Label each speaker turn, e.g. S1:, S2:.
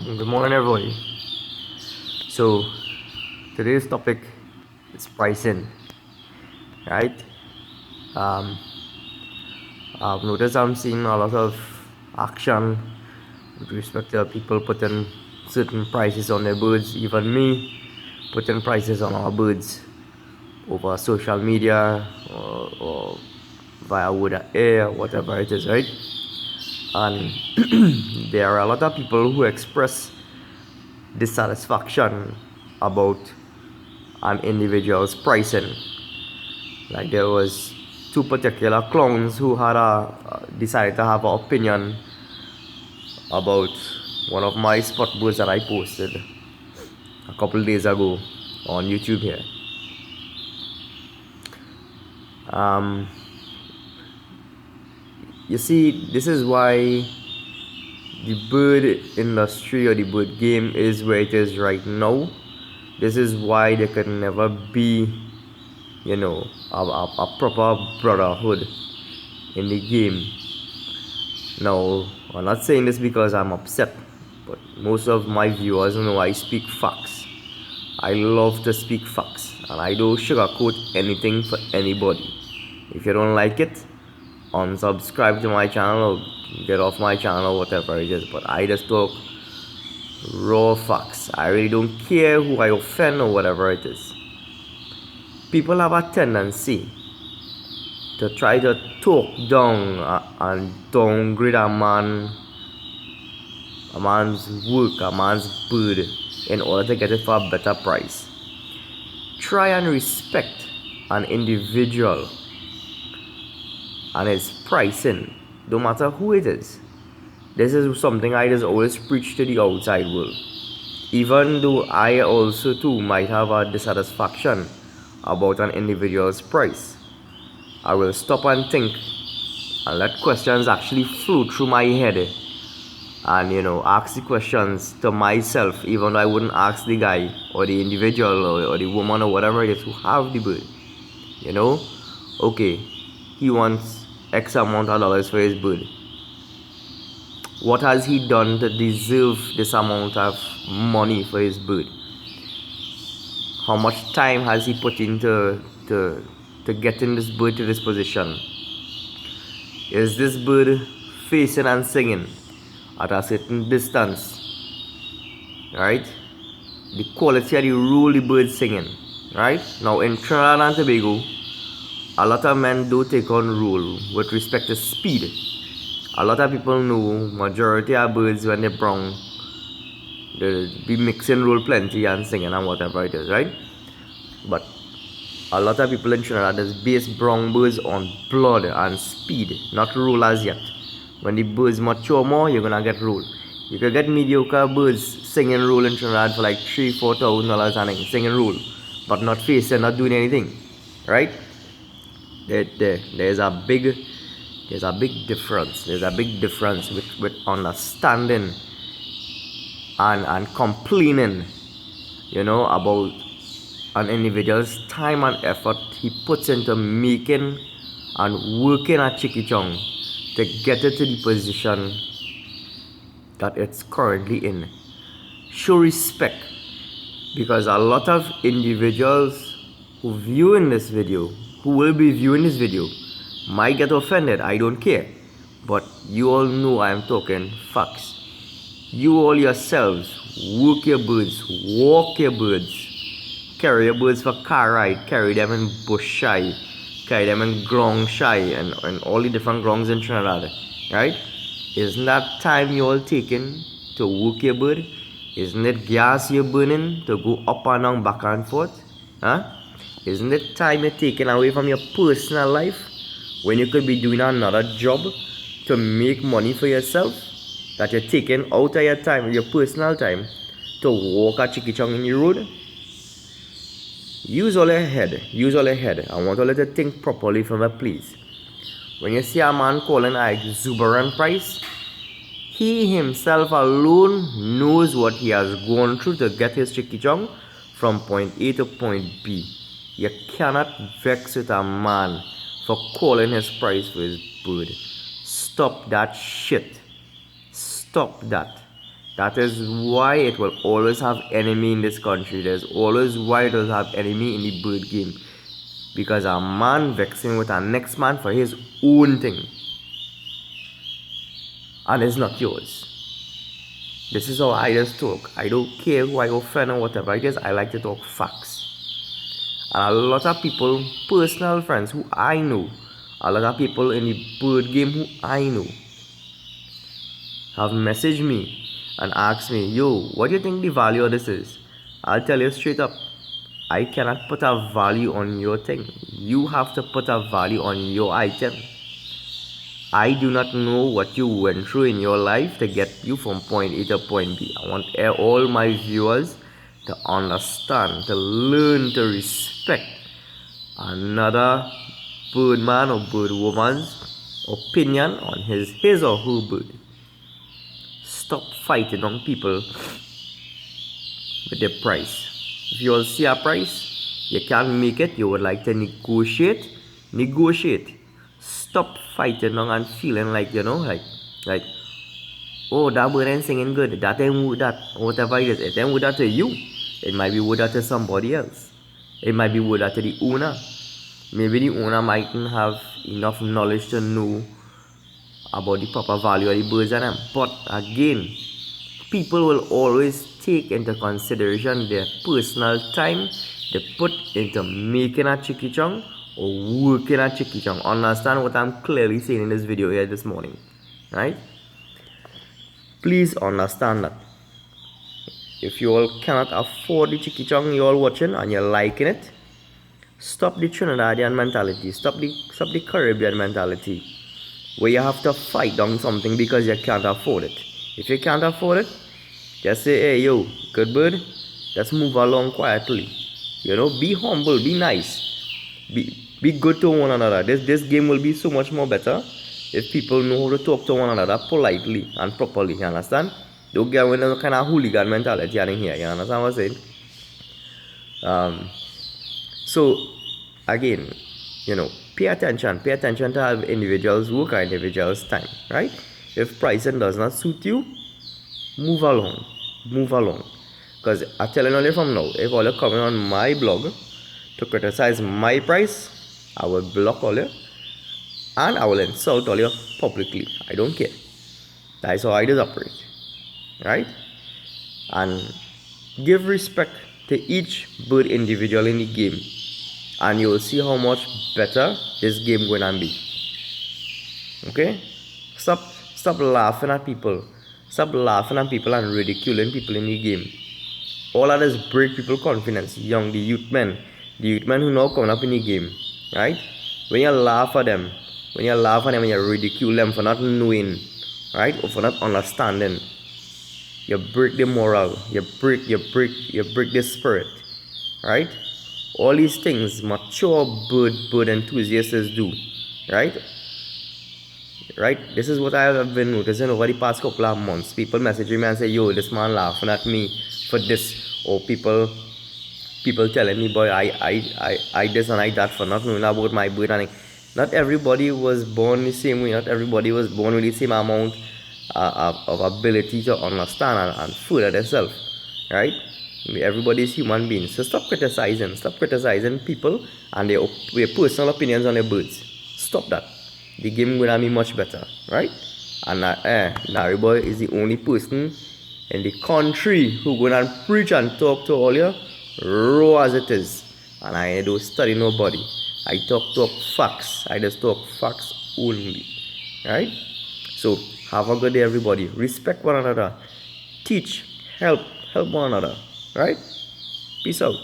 S1: Good morning, everybody. So, today's topic is pricing, right? Um, I've noticed I'm seeing a lot of action with respect to people putting certain prices on their birds, even me putting prices on our birds over social media or via wood air, whatever it is, right? And there are a lot of people who express dissatisfaction about an individual's pricing. Like there was two particular clowns who had decided to have an opinion about one of my spot birds that I posted a couple days ago on YouTube here. Um, you see, this is why the bird industry or the bird game is where it is right now. This is why there can never be, a proper brotherhood in the game. Now, I'm not saying this because I'm upset, but most of my viewers know I speak facts. I love to speak facts, and I don't sugarcoat anything for anybody. If you don't like it, unsubscribe to my channel or get off my channel, whatever it is. But I just talk raw facts. I really don't care who I offend or whatever it is. People have a tendency to try to talk down and downgrade a man's work, a man's bird, in order to get it for a better price. Try and respect an individual and his pricing, no matter who it is. This is something I just always preach to the outside world. Even though I also too might have a dissatisfaction about an individual's price, I will stop and think and let questions actually flow through my head and ask the questions to myself, even though I wouldn't ask the guy or the individual or the woman or whatever it is who have the bird. Okay, he wants X amount of dollars for his bird. What has he done to deserve this amount of money for his bird? How much time has he put into getting this bird to this position? Is this bird facing and singing at a certain distance? Right? The quality of the role the bird singing. Right? Now in Trinidad and Tobago, a lot of men do take on role with respect to speed. A lot of people know majority of birds when they're brown, they'll be mixing role plenty and singing and whatever it is, right? But a lot of people in Trinidad just base brown birds on blood and speed, not role as yet. When the birds mature more, you're gonna get role. You can get mediocre birds singing role in Trinidad for like $3,000-4,000 and singing role, but not facing, not doing anything, right? There's a big difference. There's a big difference with understanding and complaining, about an individual's time and effort he puts into making and working a Chicky Chong to get it to the position that it's currently in. Show respect, because a lot of individuals who will be viewing this video might get offended. I don't care, but you all know I am talking facts. You all yourselves work your birds, walk your birds, carry your birds for car ride, carry them in bush shy, carry them in grong shy, and all the different grongs in Trinidad, right? Isn't that time you all taking to work your bird? Isn't it gas you're burning to go up and down, back and forth? Isn't it time you're taking away from your personal life when you could be doing another job to make money for yourself, that you're taking out of your time, your personal time, to walk a Chicky Chong in the road? Use all your head. I want all of you to think properly from a please. When you see a man calling an exuberant price, he himself alone knows what he has gone through to get his Chicky Chong from point A to point B. You cannot vex with a man for calling his price for his bird. Stop that shit. Stop that. That is why it will always have enemy in this country. There's always why it will have enemy in the bird game. Because a man vexing with a next man for his own thing. And it's not yours. This is how I just talk. I don't care who I offend or whatever it is. I like to talk facts. And a lot of people, personal friends who I know, a lot of people in the bird game who I know, have messaged me and asked me, yo, what do you think the value of this is? I'll tell you straight up, I cannot put a value on your thing. You have to put a value on your item. I do not know what you went through in your life to get you from point A to point B. I want all my viewers to understand, to learn to respect another birdman or birdwoman's opinion on his or her bird. Stop fighting on people with the price. If you all see a price, you can't make it, you would like to negotiate. Stop fighting on and feeling like, like, oh, that bird ain't singing good, that ain't worth that, whatever it is. It ain't worth that to you. It might be worth that to somebody else. It might be worth that to the owner. Maybe the owner mightn't have enough knowledge to know about the proper value of the birds and them. But again, people will always take into consideration their personal time they put into making a chicky chong or working a chicky chong. Understand what I'm clearly saying in this video here this morning, right? Please understand that. If you all cannot afford the chicky chong you all watching and you're liking it, stop the Trinidadian mentality, stop the Caribbean mentality, where you have to fight down something because you can't afford it. If you can't afford it, just say, hey, yo, good bird, let's move along quietly. Be humble, be nice, be good to one another. This game will be so much more better if people know how to talk to one another politely and properly, you understand? Don't get with any kind of hooligan mentality in here, you understand what I'm saying? So, again, pay attention to how individuals work or individuals' time, right? If pricing does not suit you, move along. Because I'm telling you from now, if all you're coming on my blog to criticize my price, I will block all you and I will insult all you publicly. I don't care. That's how I just operate, right? And give respect to each bird individual in the game, and you will see how much better this game going to be. Okay? Stop laughing at people. Stop laughing at people and ridiculing people in the game. All of this break people's confidence. The youth men who now coming up in the game, right? When you laugh at them, and you ridicule them for not knowing, right, or for not understanding, you break the moral, you break the spirit, right? All these things mature bird enthusiasts do, right? This is what I have been noticing over the past couple of months. People messaging me and say, yo, this man laughing at me for this, or people telling me, boy, I this and I that for not knowing about my bird. And not everybody was born the same way. Not everybody was born with the same amount of ability to understand and further themselves, right? Everybody is human beings. So stop criticizing people and their personal opinions on their birds. Stop that. The game gonna be much better, right? And NARIBOY is the only person in the country who gonna preach and talk to all you raw as it is. And I don't study nobody. I talk facts. I just talk facts only, right? So have a good day, everybody. Respect one another. Teach, help one another, right? Peace out.